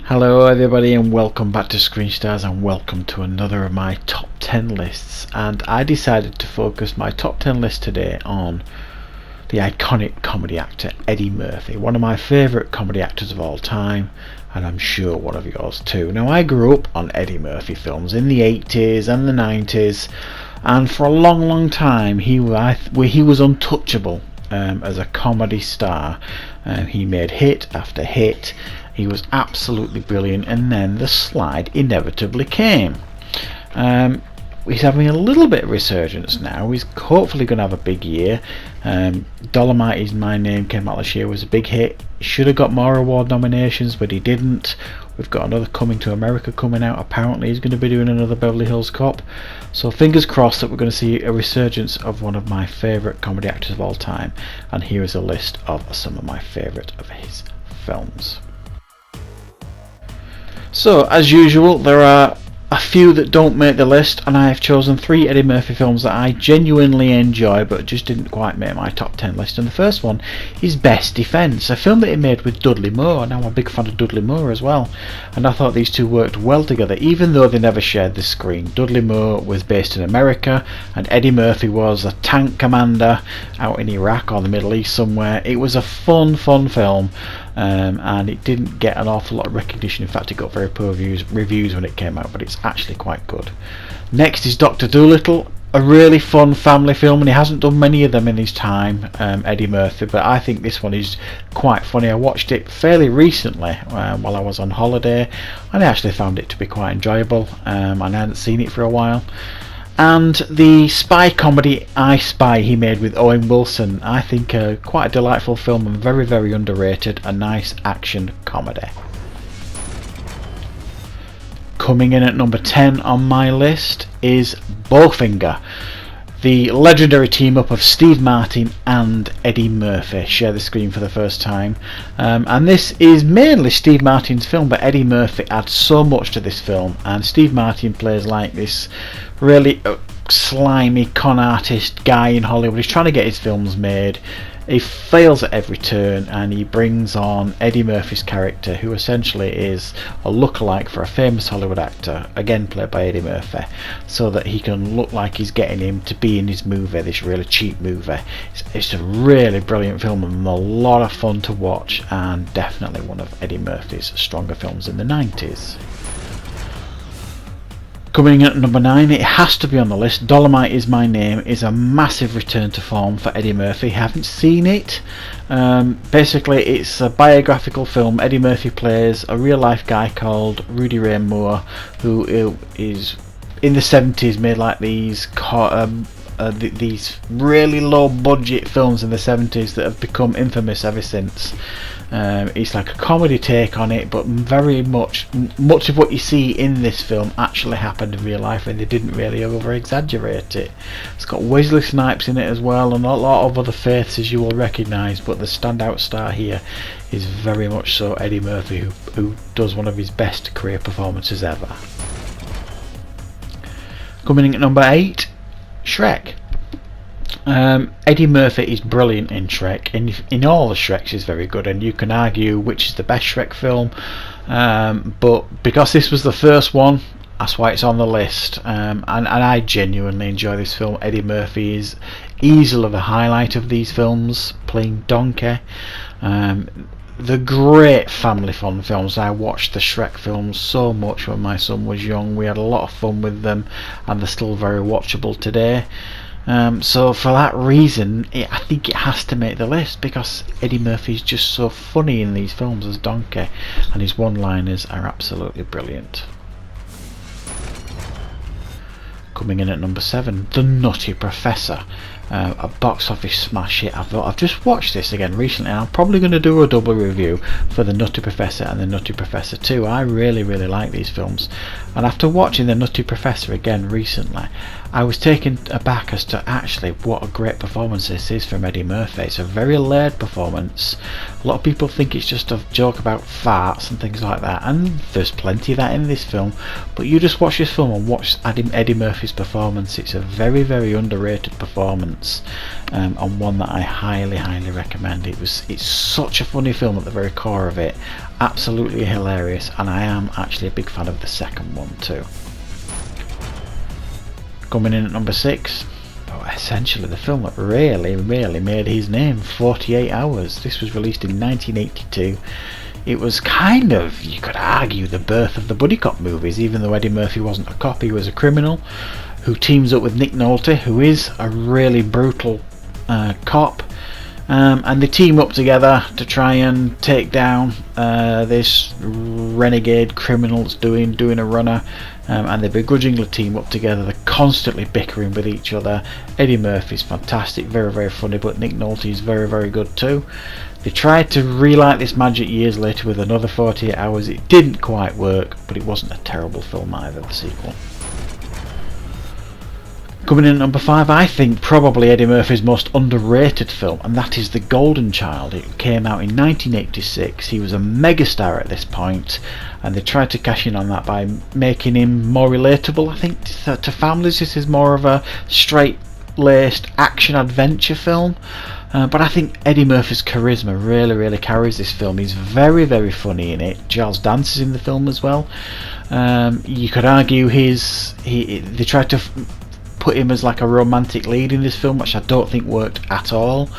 Hello everybody and welcome back to Screen Stars and welcome to another of my top 10 lists, and I decided to focus my top 10 list today on the iconic comedy actor Eddie Murphy, one of my favourite comedy actors of all time, and I'm sure one of yours too. Now, I grew up on Eddie Murphy films in the 80s and the 90s, and for a long time he was untouchable as a comedy star. He made hit after hit. He was absolutely brilliant, and then the slide inevitably came. He's having a little bit of resurgence now. He's hopefully going to have a big year. Dolomite Is My Name came out this year, was a big hit. He should have got more award nominations, but he didn't. We've got another Coming to America coming out. Apparently he's going to be doing another Beverly Hills Cop. So fingers crossed that we're going to see a resurgence of one of my favourite comedy actors of all time. And here is a list of some of my favourite of his films. So, as usual, there are a few that don't make the list, and I have chosen 3 Eddie Murphy films that I genuinely enjoy but just didn't quite make my top 10 list. And the first one is Best Defence, a film that he made with Dudley Moore. Now, I'm a big fan of Dudley Moore as well, and I thought these two worked well together, even though they never shared the screen. Dudley Moore was based in America, and Eddie Murphy was a tank commander out in Iraq or the Middle East somewhere. It was a fun film. And it didn't get an awful lot of recognition. In fact, it got very poor reviews when it came out, but it's actually quite good. Next is Dr. Dolittle, a really fun family film, and he hasn't done many of them in his time, Eddie Murphy, but I think this one is quite funny. I watched it fairly recently while I was on holiday, and I actually found it to be quite enjoyable, and I hadn't seen it for a while. And the spy comedy I Spy he made with Owen Wilson, I think quite a delightful film and very underrated, a nice action comedy. Coming in at number 10 on my list is Bowfinger. The legendary team up of Steve Martin and Eddie Murphy share the screen for the first time, and this is mainly Steve Martin's film, but Eddie Murphy adds so much to this film, and Steve Martin plays like this really slimy con artist guy in Hollywood. He's trying to get his films made. He fails at every turn, and he brings on Eddie Murphy's character, who essentially is a lookalike for a famous Hollywood actor, again played by Eddie Murphy, so that he can look like he's getting him to be in his movie, this really cheap movie. It's a really brilliant film and a lot of fun to watch, and definitely one of Eddie Murphy's stronger films in the 90s. Coming in at number 9, it has to be on the list, Dolomite Is My Name is a massive return to form for Eddie Murphy. Haven't seen it. Basically, it's a biographical film. Eddie Murphy plays a real life guy called Rudy Ray Moore, who is in the 70s made like these really low budget films in the 70s that have become infamous ever since. It's like a comedy take on it, but very much of what you see in this film actually happened in real life, and they didn't really over exaggerate it. It's got Wesley Snipes in it as well, and a lot of other faces you will recognise, but the standout star here is very much so Eddie Murphy, who does one of his best career performances ever. Coming in at number 8, Shrek. Eddie Murphy is brilliant in Shrek. In all the Shreks he's very good, and you can argue which is the best Shrek film, but because this was the first one, that's why it's on the list, and I genuinely enjoy this film. Eddie Murphy is easily the highlight of these films, playing Donkey. The great family fun films. I watched the Shrek films so much when my son was young. We had a lot of fun with them, and they're still very watchable today. So for that reason, I think it has to make the list, because Eddie Murphy is just so funny in these films as Donkey, and his one-liners are absolutely brilliant. Coming in at number 7, The Nutty Professor. A box office smash hit. I've just watched this again recently, and I'm probably going to do a double review for The Nutty Professor and The Nutty Professor 2. I really like these films, and after watching The Nutty Professor again recently, I was taken aback as to actually what a great performance this is from Eddie Murphy. It's a very layered performance. A lot of people think it's just a joke about farts and things like that, and there's plenty of that in this film, but you just watch this film and watch Eddie Murphy's performance. It's a very underrated performance. moments, and one that I highly recommend. It's such a funny film at the very core of it, absolutely hilarious, and I am actually a big fan of the second one too. Coming in at number 6, essentially the film that really made his name, 48 Hours. This was released in 1982. It was kind of, you could argue, the birth of the buddy cop movies, even though Eddie Murphy wasn't a cop, he was a criminal who teams up with Nick Nolte, who is a really brutal cop, and they team up together to try and take down this renegade criminal that's doing a runner, and they begrudgingly team up together. They're constantly bickering with each other. Eddie Murphy's fantastic, very funny, but Nick Nolte is very good too. They tried to relight this magic years later with another 48 Hours. It didn't quite work, but it wasn't a terrible film either, the sequel. Coming in at number 5, I think probably Eddie Murphy's most underrated film, and that is The Golden Child. It came out in 1986. He was a megastar at this point, and they tried to cash in on that by making him more relatable, I think, to families. This is more of a straight-laced action-adventure film. But I think Eddie Murphy's charisma really carries this film. He's very funny in it. Giles Dance is in the film as well. You could argue they tried to put him as like a romantic lead in this film, which I don't think worked at all,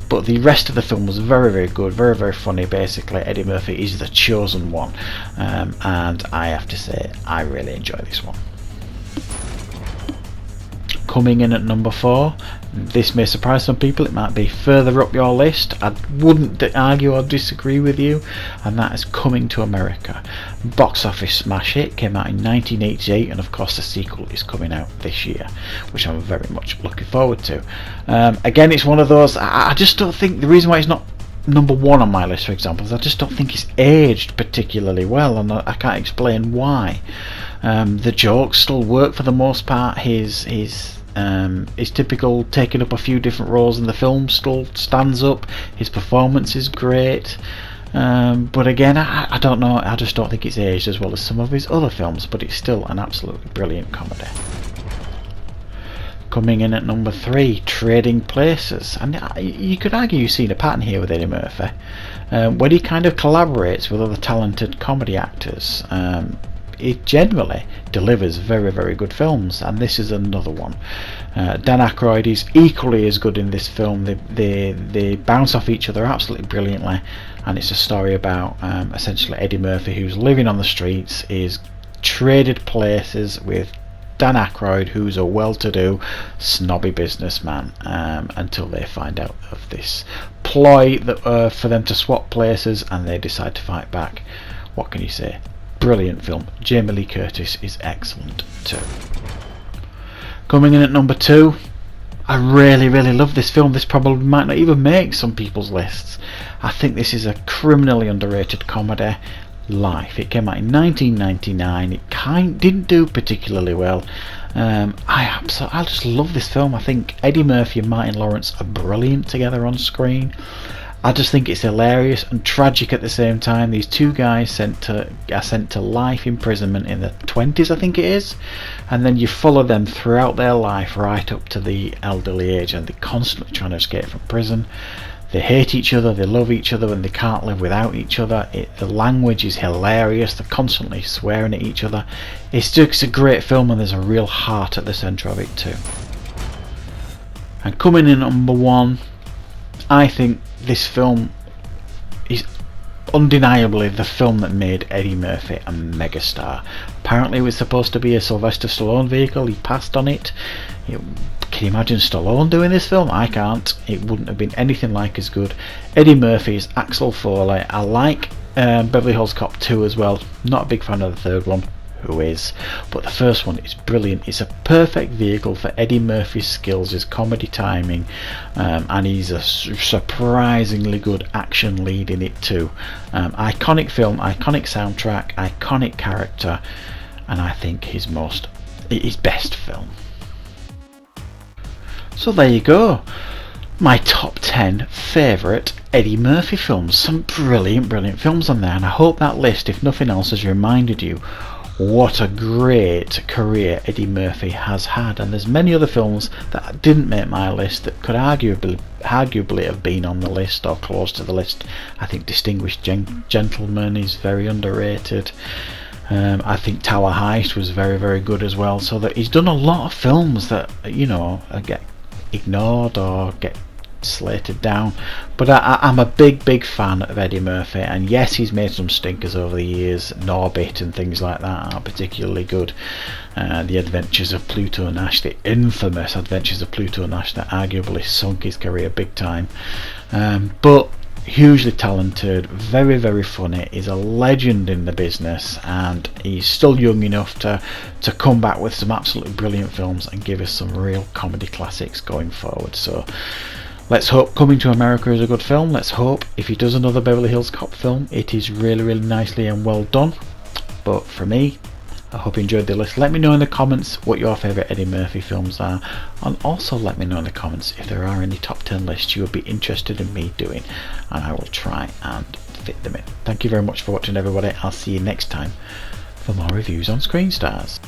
but the rest of the film was very good, very funny. Basically, Eddie Murphy is the chosen one, and I have to say I really enjoy this one. Coming in at number 4, this may surprise some people, it might be further up your list, I wouldn't argue or disagree with you, and that is Coming to America. Box office smash hit, came out in 1988, and of course the sequel is coming out this year, which I'm very much looking forward to. Again, it's one of those, I just don't think, the reason why it's not number 1 on my list, for example, is I just don't think it's aged particularly well, and I can't explain why. The jokes still work for the most part. His typical taking up a few different roles in the film still stands up. His performance is great, but again, I don't know, I just don't think it's aged as well as some of his other films, but it's still an absolutely brilliant comedy. Coming in at number 3, Trading Places, and you could argue you've seen a pattern here with Eddie Murphy, when he kind of collaborates with other talented comedy actors. It generally delivers very good films, and this is another one. Dan Aykroyd is equally as good in this film. They bounce off each other absolutely brilliantly, and it's a story about essentially Eddie Murphy, who's living on the streets, is traded places with Dan Aykroyd, who's a well-to-do snobby businessman, until they find out of this ploy that, for them to swap places, and they decide to fight back. What can you say? Brilliant film. Jamie Lee Curtis is excellent too. Coming in at number 2, I really love this film. This probably might not even make some people's lists. I think this is a criminally underrated comedy, Life. It came out in 1999. It didn't do particularly well. I just love this film. I think Eddie Murphy and Martin Lawrence are brilliant together on screen. I just think it's hilarious and tragic at the same time. These two guys are sent to life imprisonment in the 20s, I think it is, and then you follow them throughout their life right up to the elderly age, and they're constantly trying to escape from prison. They hate each other, they love each other, and they can't live without each other. The language is hilarious, they're constantly swearing at each other. It's just a great film, and there's a real heart at the centre of it too. And coming in at number 1, I think this film is undeniably the film that made Eddie Murphy a megastar. Apparently it was supposed to be a Sylvester Stallone vehicle, he passed on it. Can you imagine Stallone doing this film? I can't. It wouldn't have been anything like as good. Eddie Murphy is Axel Foley. I like Beverly Hills Cop 2 as well. Not a big fan of the third one. Who is? But the first one is brilliant. It's a perfect vehicle for Eddie Murphy's skills, his comedy timing, and he's a surprisingly good action lead in it too. Iconic film, iconic soundtrack, iconic character, and I think his best film. So there you go, my top 10 favourite Eddie Murphy films. Some brilliant films on there, and I hope that list, if nothing else, has reminded you what a great career Eddie Murphy has had, and there's many other films that didn't make my list that could arguably have been on the list or close to the list. I think Distinguished Gentleman is very underrated. I think Tower Heist was very, very good as well. So that he's done a lot of films that, you know, get ignored or get slated down, but I'm a big fan of Eddie Murphy, and yes, he's made some stinkers over the years. Norbit and things like that are particularly good. The Adventures of Pluto Nash, the infamous Adventures of Pluto Nash, that arguably sunk his career big time, but hugely talented, very, very funny. He's a legend in the business, and he's still young enough to come back with some absolutely brilliant films and give us some real comedy classics going forward. So let's hope Coming to America is a good film. Let's hope if he does another Beverly Hills Cop film, it is really, really nicely and well done. But for me, I hope you enjoyed the list. Let me know in the comments what your favourite Eddie Murphy films are, and also let me know in the comments if there are any top 10 lists you would be interested in me doing, and I will try and fit them in. Thank you very much for watching, everybody. I'll see you next time for more reviews on Screen Stars.